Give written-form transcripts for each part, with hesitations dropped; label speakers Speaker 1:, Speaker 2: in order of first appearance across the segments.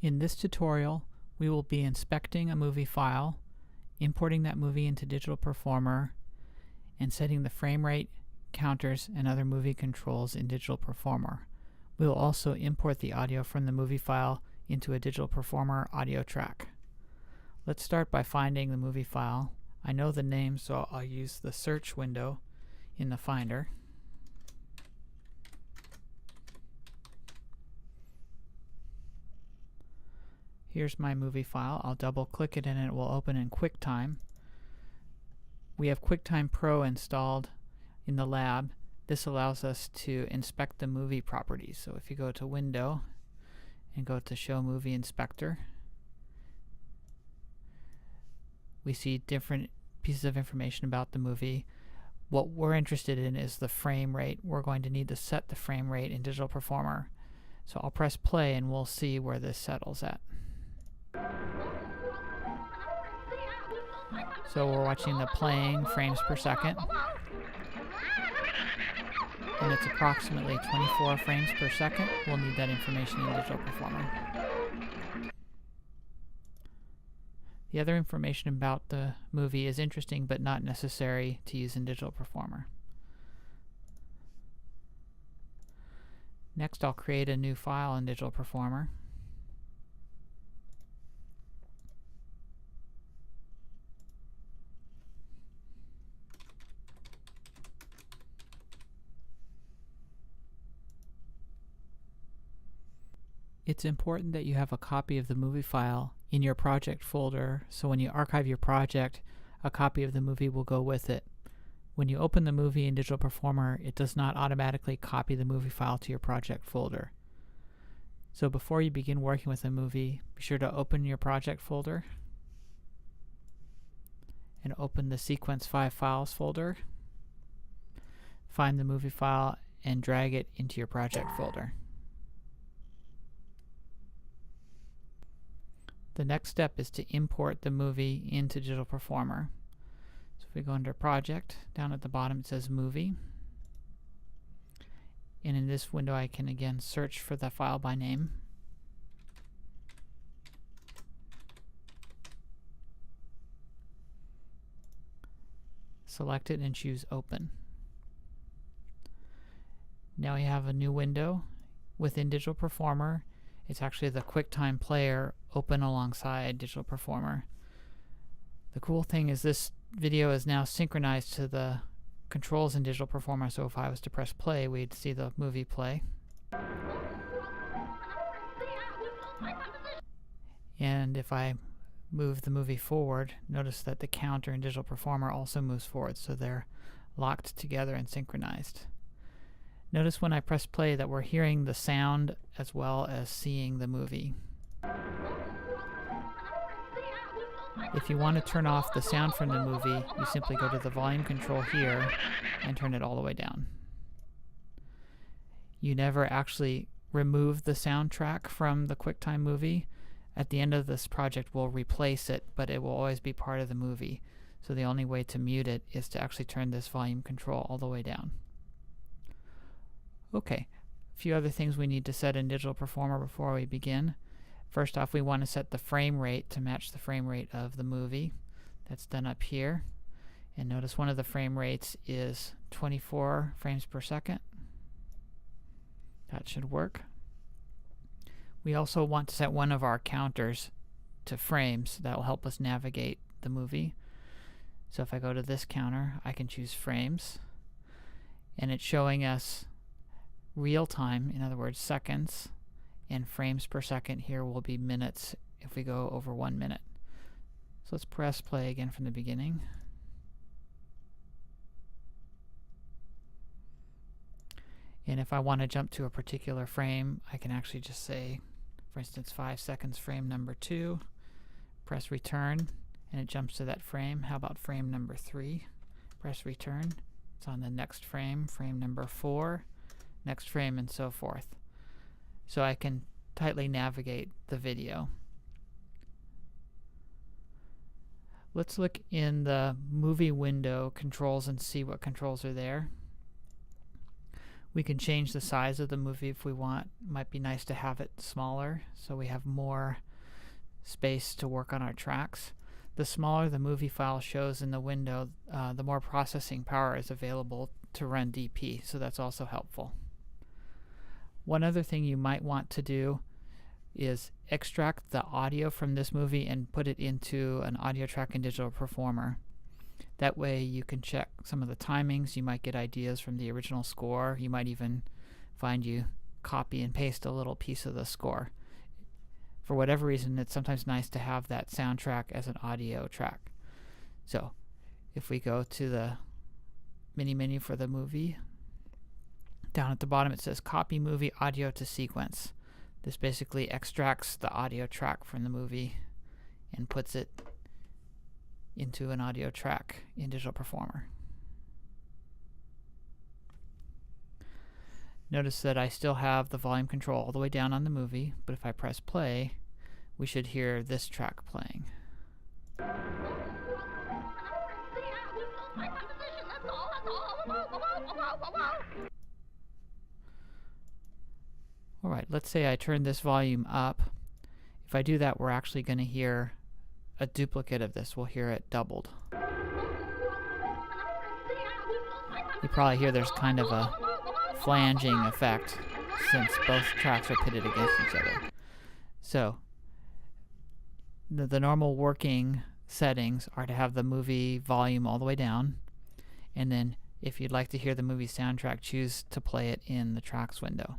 Speaker 1: In this tutorial, we will be inspecting a movie file, importing that movie into Digital Performer, and setting the frame rate, counters, and other movie controls in Digital Performer. We will also import the audio from the movie file into a Digital Performer audio track. Let's start by finding the movie file. I know the name, so I'll use the search window in the Finder. Here's my movie file. I'll double click it and it will open in QuickTime. We have QuickTime Pro installed in the lab. This allows us to inspect the movie properties. So if you go to Window and go to Show Movie Inspector, we see different pieces of information about the movie. What we're interested in is the frame rate. We're going to need to set the frame rate in Digital Performer. So I'll press play and we'll see where this settles at. So we're watching the playing frames per second, and it's approximately 24 frames per second. We'll need that information in Digital Performer. The other information about the movie is interesting but not necessary to use in Digital Performer. Next, I'll create a new file in Digital Performer. It's important that you have a copy of the movie file in your project folder, so when you archive your project, a copy of the movie will go with it. When you open the movie in Digital Performer, it does not automatically copy the movie file to your project folder. So before you begin working with a movie, be sure to open your project folder and open the Sequence 5 Files folder. Find the movie file and drag it into your project folder. The next step is to import the movie into Digital Performer. So if we go under Project, down at the bottom it says Movie. And in this window I can again search for the file by name. Select it and choose Open. Now we have a new window within Digital Performer. It's actually the QuickTime player open alongside Digital Performer. The cool thing is this video is now synchronized to the controls in Digital Performer, so if I was to press play, we'd see the movie play. And if I move the movie forward, notice that the counter in Digital Performer also moves forward, so they're locked together and synchronized. Notice when I press play that we're hearing the sound as well as seeing the movie. If you want to turn off the sound from the movie, you simply go to the volume control here and turn it all the way down. You never actually remove the soundtrack from the QuickTime movie. At the end of this project, we'll replace it, but it will always be part of the movie. So the only way to mute it is to actually turn this volume control all the way down. Okay, a few other things we need to set in Digital Performer before we begin. First off, we want to set the frame rate to match the frame rate of the movie. That's done up here. And notice one of the frame rates is 24 frames per second. That should work. We also want to set one of our counters to frames. That will help us navigate the movie. So if I go to this counter, I can choose frames. And it's showing us real time, in other words seconds, and frames per second here will be minutes if we go over 1 minute. So let's press play again from the beginning. And if I want to jump to a particular frame, I can actually just say, for instance, 5 seconds frame number 2, press return, and it jumps to that frame. How about frame number 3? Press return. It's on the next frame, frame number 4, next frame, and so forth. So I can tightly navigate the video. Let's look in the movie window controls and see what controls are there. We can change the size of the movie if we want. Might be nice to have it smaller so we have more space to work on our tracks. The smaller the movie file shows in the window, the more processing power is available to run DP, so that's also helpful. One other thing you might want to do is extract the audio from this movie and put it into an audio track in Digital Performer. That way you can check some of the timings. You might get ideas from the original score. You might even find you copy and paste a little piece of the score. For whatever reason, it's sometimes nice to have that soundtrack as an audio track. So if we go to the mini menu for the movie, down at the bottom it says copy movie audio to sequence. This basically extracts the audio track from the movie and puts it into an audio track in Digital Performer. Notice that I still have the volume control all the way down on the movie, but if I press play, we should hear this track playing. Alright, let's say I turn this volume up. If I do that, we're actually going to hear a duplicate of this. We'll hear it doubled. You probably hear there's kind of a flanging effect since both tracks are pitted against each other. So the normal working settings are to have the movie volume all the way down, and then if you'd like to hear the movie soundtrack, choose to play it in the tracks window.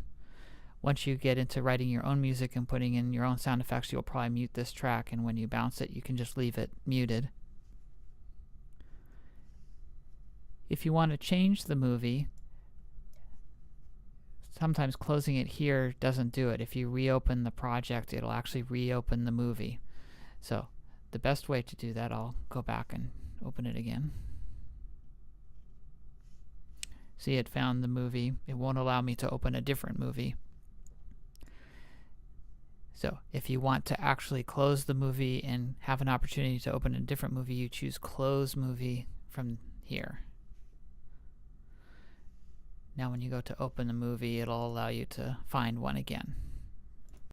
Speaker 1: Once you get into writing your own music and putting in your own sound effects, you'll probably mute this track, and when you bounce it, you can just leave it muted. If you want to change the movie, sometimes closing it here doesn't do it. If you reopen the project, it'll actually reopen the movie. So the best way to do that, I'll go back and open it again. See, it found the movie. It won't allow me to open a different movie. So if you want to actually close the movie and have an opportunity to open a different movie, you choose Close Movie from here. Now when you go to open the movie, it'll allow you to find one again.